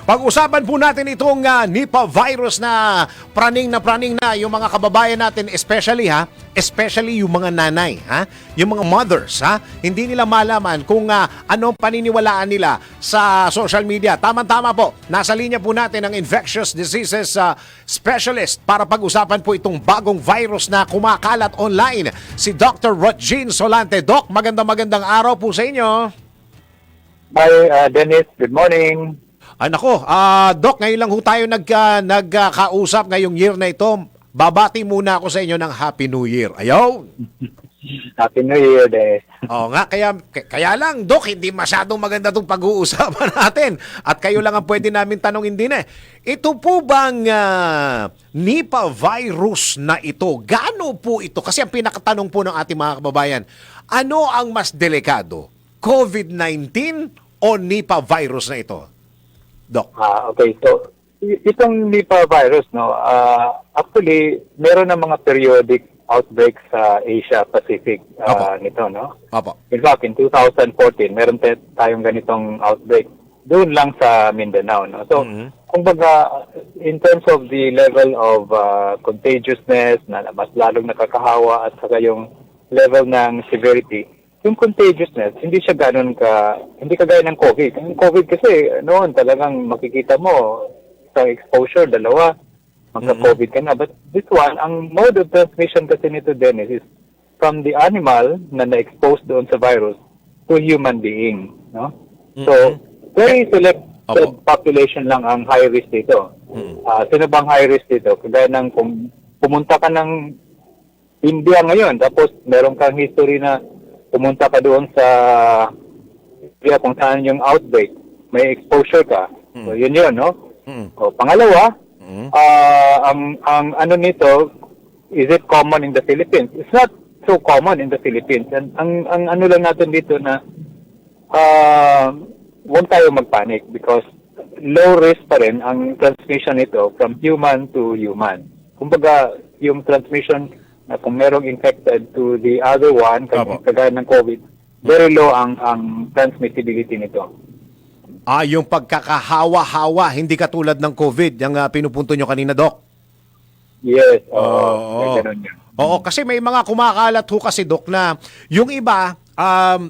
Pag-usapan po natin itong Nipah virus na praning na yung mga kababayan natin, especially yung mga nanay, yung mga mothers, hindi nila malaman kung anong paniniwalaan nila sa social media. Tama-tama po, nasa linya po natin ang infectious diseases specialist para pag-usapan po itong bagong virus na kumakalat online, si Dr. Rodgin Solante. Doc, magandang araw po sa inyo. Hi, Dennis. Good morning. Ay nako, Doc, ngayon lang ho tayo nagkausap ngayong year na ito. Babati muna ako sa inyo ng Happy New Year. Ayaw! Happy New Year, Dennis. Oo nga, kaya lang, Doc, hindi masyadong maganda itong pag-uusapan natin. At kayo lang ang pwede namin tanongin din eh. Ito po bang Nipah virus na ito, gaano po ito? Kasi ang pinakatanong po ng ating mga kababayan, ano ang mas delikado? COVID-19 o Nipah virus na ito? Doc. Okay, so itong Nipah virus, no, actually, meron ng mga periodic outbreaks sa Asia Pacific nito, no? Opo. In fact, in 2014, meron tayong ganitong outbreak doon lang sa Mindanao, no? So, kumbaga, in terms of the level of contagiousness na mas lalong nakakahawa at saka yung level ng severity, yung contagiousness, hindi siya hindi kagaya ng COVID. Yung COVID kasi, noon talagang makikita mo, sa exposure, dalawa, magka-COVID ka na. But this one, ang mode of transmission kasi nito, Dennis, is from the animal na na-expose doon sa virus to human being. No? So, very selected population lang ang high risk dito. Sino bang high risk dito? Kagaya ng kung pumunta ka ng India ngayon, tapos meron kang history na pumunta ka doon sa kung saan yung outbreak, may exposure ka. So, yun, no? O, pangalawa, ang ano nito, is it common in the Philippines? It's not so common in the Philippines. And ang ano lang natin dito na huwag tayo magpanic because low risk pa rin ang transmission nito from human to human. Kumbaga, yung transmission na kung merong infected to the other one, kagaya ng COVID, very low ang transmissibility nito. Yung pagkakahawa-hawa, hindi katulad ng COVID, yung pinupunto nyo kanina, Doc. Yes, ganun yun. Oo, kasi may mga kumakalat ho kasi, Doc, na yung iba,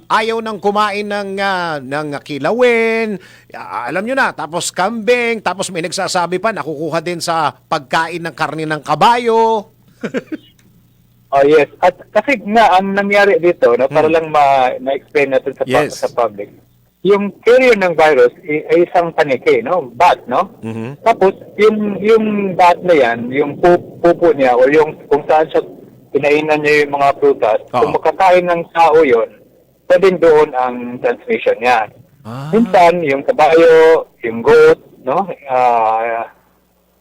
ayaw nang kumain ng kilawin, alam nyo na, tapos kambing, tapos may nagsasabi pa, nakukuha din sa pagkain ng karne ng kabayo. Oh yes, at kasi nga ang nangyari dito, no, para lang ma-explain natin sa public. Yung carrier ng virus ay isang paniki, no, bat, no. Tapos yung bat na yan, yung pupo niya o yung kung saan siya pinainan niya yung mga prutas, kung makakain ng tao yon, pwedeng doon ang transmission niya. Minsan yung kabayo, yung goat, no,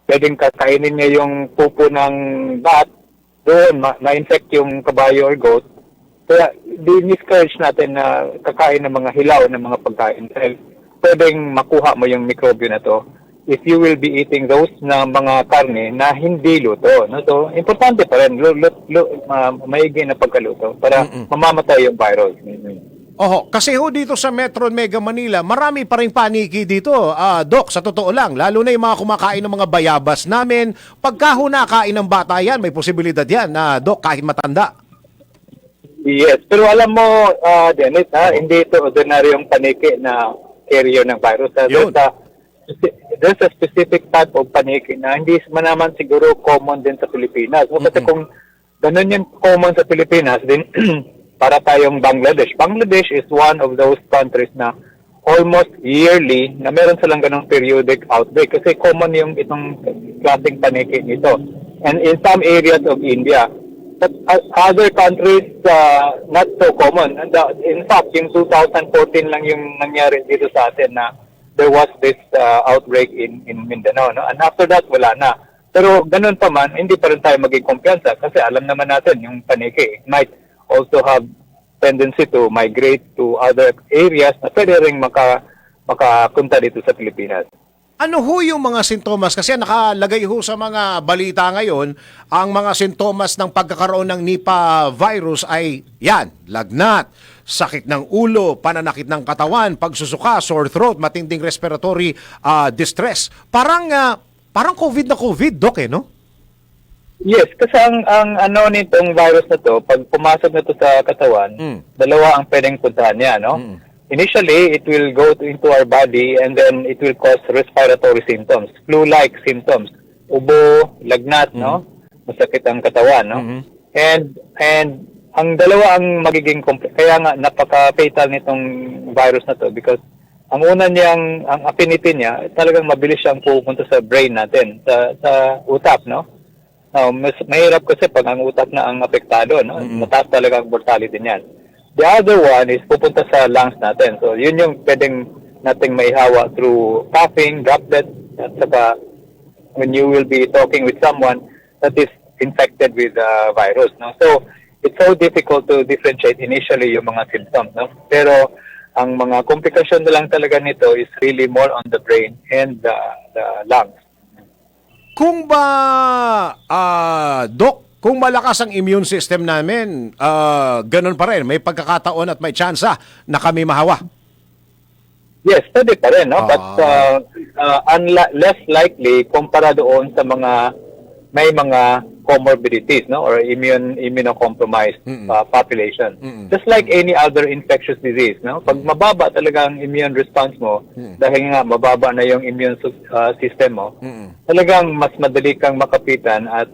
pwedeng kakainin niya yung pupo ng bat, doon ma-infect yung kabayo or goat. Kaya di-discourage natin na kakain ng mga hilaw ng mga pagkain. Dahil pwedeng makuha mo yung microbio na to if you will be eating those na mga karne na hindi luto. No? So, importante pa rin, maigi na pagkaluto para mamamatay yung virus. Kasi dito sa Metro Mega Manila, marami pa rin paniki dito, Doc, sa totoo lang. Lalo na yung mga kumakain ng mga bayabas namin. Pagka nakain ng bata yan, may posibilidad yan, Doc, kahit matanda. Yes, pero alam mo, Dennis, hindi ito ordinaryong paniki na carrier ng virus. There's a specific type of paniki na hindi naman siguro common din sa Pilipinas. Kasi kung ganun yung common sa Pilipinas, din para tayong Bangladesh. Bangladesh is one of those countries na almost yearly na meron silang ganong periodic outbreak kasi common yung itong klaseng paniki nito. And in some areas of India, but other countries, not so common. And in fact, yung 2014 lang yung nangyari dito sa atin na there was this outbreak in Mindanao. No? And after that, wala na. Pero ganun pa man, hindi pa rin tayo maging kumpiyansa kasi alam naman natin yung paniki might also have tendency to migrate to other areas na pwede rin makapunta dito sa Pilipinas. Ano ho yung mga sintomas? Kasi nakalagay ho sa mga balita ngayon, ang mga sintomas ng pagkakaroon ng Nipah virus ay yan, lagnat, sakit ng ulo, pananakit ng katawan, pagsusuka, sore throat, matinding respiratory distress. Parang COVID na COVID, Doc, no? Yes, kasi ang ano nitong virus na to, pag pumasok na to sa katawan, dalawa ang pwedeng puntahan niya, no? Initially, it will go into our body and then it will cause respiratory symptoms, flu-like symptoms, ubo, lagnat, no? Masakit ang katawan, no? And ang dalawa ang magiging kaya nga napaka-fatal nitong virus na to because ang una niyang ang affinity niya, talagang mabilis siyang pupunta sa brain natin, sa utak, no? Mas mahirap kasi pag ang utak na ang apektado, no? Mataas talaga ang mortality niyan. The other one is pupunta sa lungs natin. So, yun yung pwedeng nating maihawa through coughing, droplets, at saka when you will be talking with someone that is infected with the virus. No? So, it's so difficult to differentiate initially yung mga symptoms. No? Pero, ang mga komplikasyon na lang talaga nito is really more on the brain and the lungs. Kung ba, Doc, kung malakas ang immune system namin, ganun pa rin, may pagkakataon at may tsansa na kami mahawa. Yes, pwede pa rin, no? But less likely kumpara doon sa may mga comorbidities, no? Or immunocompromised population. Just like any other infectious disease, no? Pag mababa talaga ang immune response mo, dahil nga mababa na yung immune system mo, talagang mas madali kang makapitan at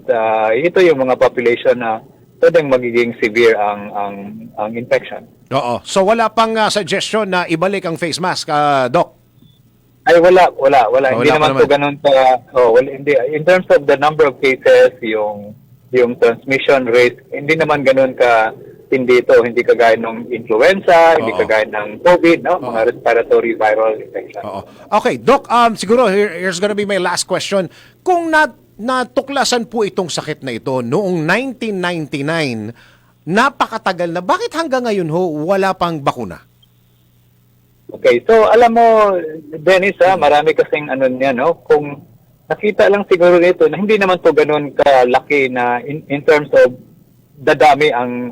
ito yung mga population na pwedeng magiging severe ang infection. Oo. So wala pang suggestion na ibalik ang face mask, Doc? Ay, wala. Hindi Wala pa naman po ganun hindi. In terms of the number of cases, yung transmission rate, hindi naman ganun ka hindi ito, hindi kagaya ng influenza, hindi kagaya ng COVID, no? Mga respiratory viral infection. Oo. Okay, Doc, siguro here's gonna be my last question. Kung natuklasan po itong sakit na ito noong 1999, napakatagal na, bakit hanggang ngayon ho wala pang bakuna? Okay, so alam mo, Dennis, marami kasing ano niya, no? Kung nakita lang siguro nito na hindi naman to ganoon kalaki na in terms of dadami ang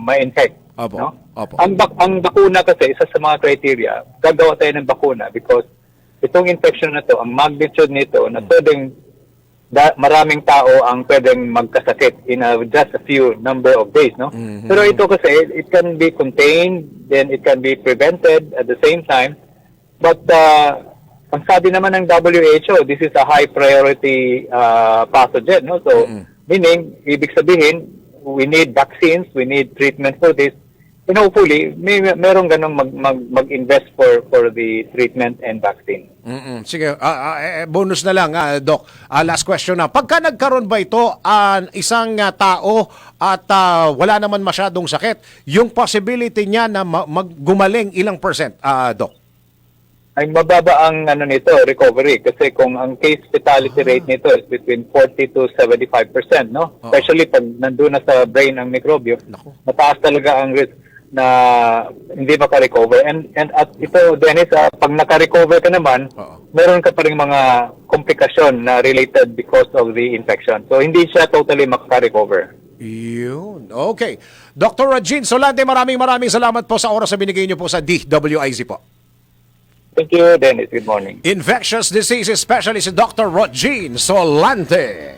ma-infect, Opo. no? Opo. Ang bakuna kasi isa sa mga criteria, gagawa tayo ng bakuna because itong infection na to, ang magnitude nito na pwedeng maraming tao ang pwedeng magkasakit in just a few number of days, no? Pero ito kasi, it can be contained, then it can be prevented at the same time. But ang sabi naman ng WHO, this is a high priority pathogen, no? So, meaning, ibig sabihin, we need vaccines, we need treatment for this. And hopefully, merong ganong mag-invest for the treatment and vaccine. Sige, bonus na lang, Doc. Last question na. Pagka nagkaroon ba ito isang tao at wala naman masyadong sakit, yung possibility niya na gumaling ilang percent, Doc? Ay mababa ang recovery kasi kung ang case fatality rate nito is between 40 to 75%, no? Especially pag nandun na sa brain ang mikrobyo, mataas talaga ang risk na hindi maka-recover. And at ito, Dennis, pag naka-recover ka naman, meron ka pa rin mga komplikasyon na related because of the infection. So, hindi siya totally maka-recover. Yun. Okay. Dr. Regine Solante, maraming salamat po sa oras na binigay niyo po sa DWIZ po. Thank you, Dennis. Good morning. Infectious Diseases Specialist Dr. Regine Solante.